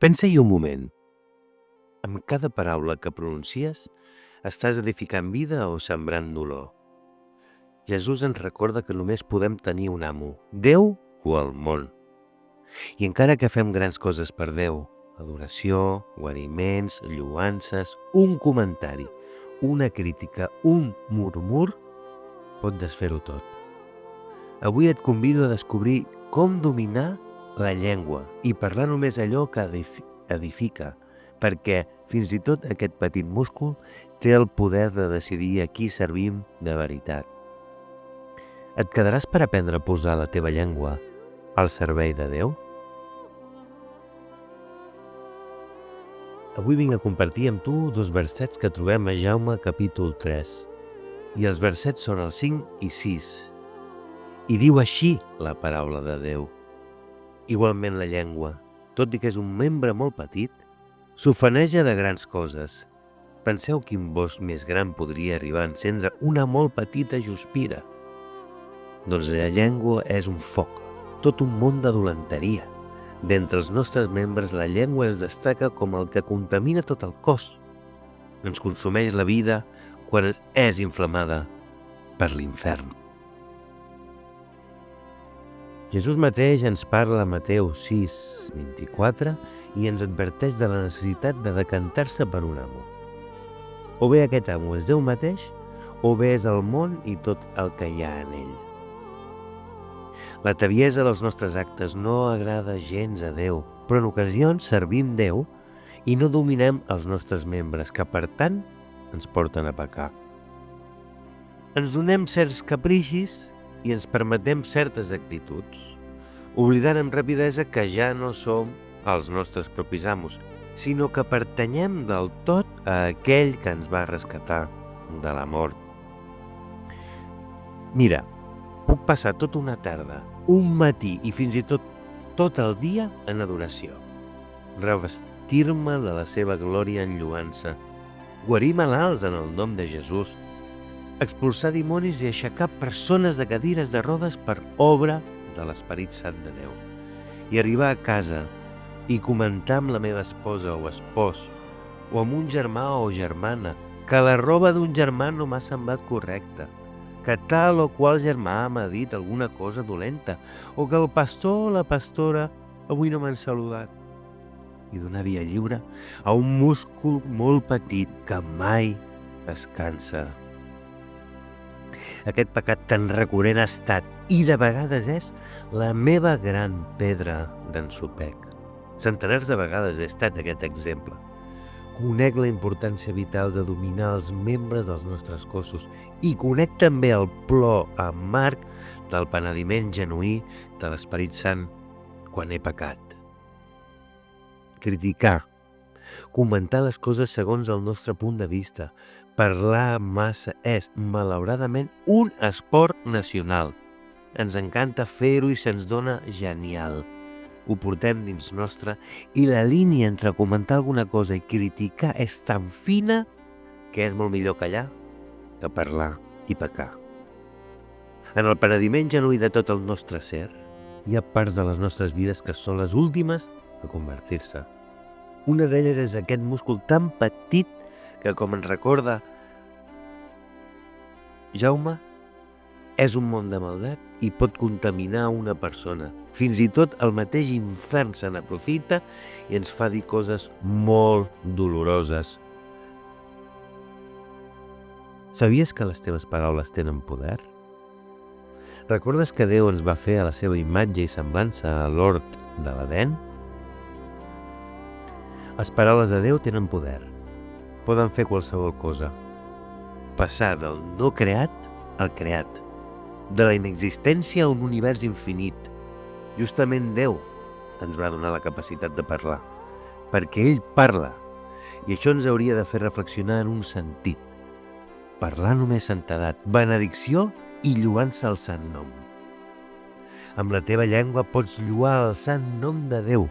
Pensa-hi un moment. Amb cada paraula que pronuncies, estàs edificant vida o sembrant dolor? Jesús ens recorda que només podem tenir un amo, Déu o el món. I encara que fem grans coses per Déu, adoració, guariments, lloances, un comentari, una crítica, un murmur, pot desfer-ho tot. Avui et convido a descobrir com dominar la llengua i parlar només allò que edifica, perquè fins i tot aquest petit múscul té el poder de decidir a qui servim de veritat. Et quedaràs per aprendre a posar la teva llengua al servei de Déu? Avui vinc a compartir amb tu 2 versets que trobem a Jaume capítol 3. I els versets són el 5 i 6. I diu així la paraula de Déu. Igualment la llengua, tot i que és un membre molt petit, s'ufaneja de grans coses. Penseu quin bosc més gran podria arribar a encendre una molt petita guspira. Doncs la llengua és un foc, tot un món de dolenteria. D'entre els nostres membres, la llengua es destaca com el que contamina tot el cos. Ens consumeix la vida quan és inflamada per l'infern. Jesús mateix ens parla a Mateu 6, 24 i ens adverteix de la necessitat de decantar-se per un amo. O bé aquest amo és Déu mateix, o bé és el món i tot el que hi ha en ell. La tebiesa dels nostres actes no agrada gens a Déu, però en ocasions servim Déu i no dominem els nostres membres, que per tant ens porten a pecar. Ens donem certs capricis i ens permetem certes actituds, oblidant amb rapidesa que ja no som els nostres propis amos, sinó que pertanyem del tot a aquell que ens va rescatar de la mort. Mira, puc passar tota una tarda, un matí i fins i tot el dia en adoració, revestir-me de la seva glòria en lloança, guarir malalts en el nom de Jesús, expulsar dimonis i aixecar persones de cadires de rodes per obra de l'Esperit Sant de Déu, i arribar a casa i comentar amb la meva esposa o espòs, o amb un germà o germana, que la roba d'un germà no m'ha semblat correcta, que tal o qual germà m'ha dit alguna cosa dolenta, o que el pastor o la pastora avui no m'han saludat, i donar via lliure a un múscul molt petit que mai es cansa. Aquest pecat tan recurrent ha estat, i de vegades és, la meva gran pedra d'ensopec. Centenars de vegades he estat aquest exemple. Conec la importància vital de dominar els membres dels nostres cossos i conec també el plor amarg del penediment genuí de l'Esperit Sant quan he pecat. Criticar, comentar les coses segons el nostre punt de vista, parlar massa és, malauradament, un esport nacional. Ens encanta fer-ho i se'ns dona genial. Ho portem dins nostre i la línia entre comentar alguna cosa i criticar és tan fina que és molt millor callar que parlar i pecar. En el penediment genuí de tot el nostre ser, hi ha parts de les nostres vides que són les últimes a convertir-se. Una d'elles és aquest múscul tan petit que, com ens recorda Jaume, és un món de maldat i pot contaminar una persona. Fins i tot el mateix infern se n'aprofita i ens fa dir coses molt doloroses. Sabies que les teves paraules tenen poder? Recordes que Déu ens va fer a la seva imatge i semblança a l'hort de l'Edèn? Les paraules de Déu tenen poder. Poden fer qualsevol cosa. Passar del no creat al creat. De la inexistència a un univers infinit. Justament Déu ens va donar la capacitat de parlar, perquè ell parla, i això ens hauria de fer reflexionar en un sentit. Parlar només santedat, benedicció i lloança al sant nom. Amb la teva llengua pots lloar el sant nom de Déu,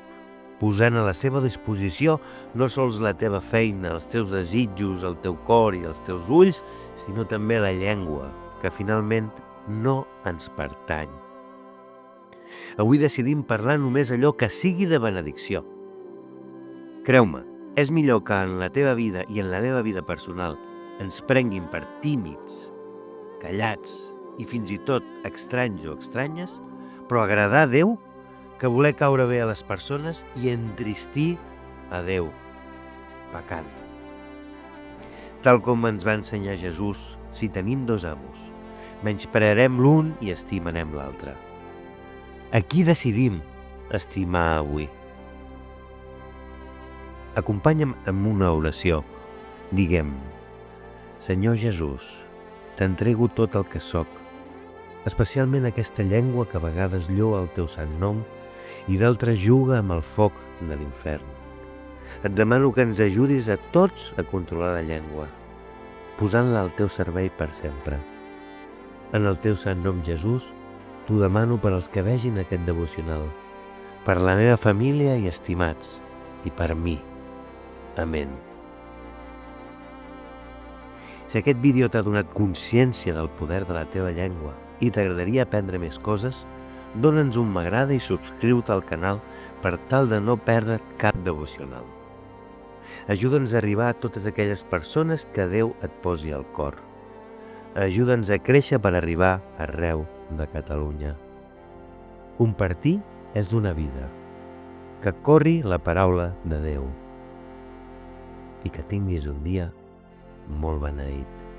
posant a la seva disposició no sols la teva feina, els teus desitjos, el teu cor i els teus ulls, sinó també la llengua, que finalment no ens pertany. Avui decidim parlar només allò que sigui de benedicció. Creu-me, és millor que en la teva vida i en la meva vida personal ens prenguin per tímids, callats i fins i tot estranys o estranyes, però agradar a Déu que voler caure bé a les persones i entristir a Déu, pecant. Tal com ens va ensenyar Jesús, si tenim dos amos, menysprearem l'un i estimarem l'altre. A qui decidim estimar avui? Acompanya'm amb una oració. Diguem: Senyor Jesús, t'entrego tot el que sóc, especialment aquesta llengua que a vegades lloa el teu sant nom i d'altres juga amb el foc de l'infern. Et demano que ens ajudis a tots a controlar la llengua, posant-la al teu servei per sempre. En el teu sant nom, Jesús, t'ho demano per als que vegin aquest devocional, per la meva família i estimats, i per mi. Amén. Si aquest vídeo t'ha donat consciència del poder de la teva llengua i t'agradaria aprendre més coses, dona'ns un m'agrada i subscriu-te al canal per tal de no perdre't cap devocional. Ajuda'ns a arribar a totes aquelles persones que Déu et posi al cor. Ajuda'ns a créixer per arribar arreu de Catalunya. Compartir és d'una vida. Que corri la paraula de Déu. I que tinguis un dia molt beneït.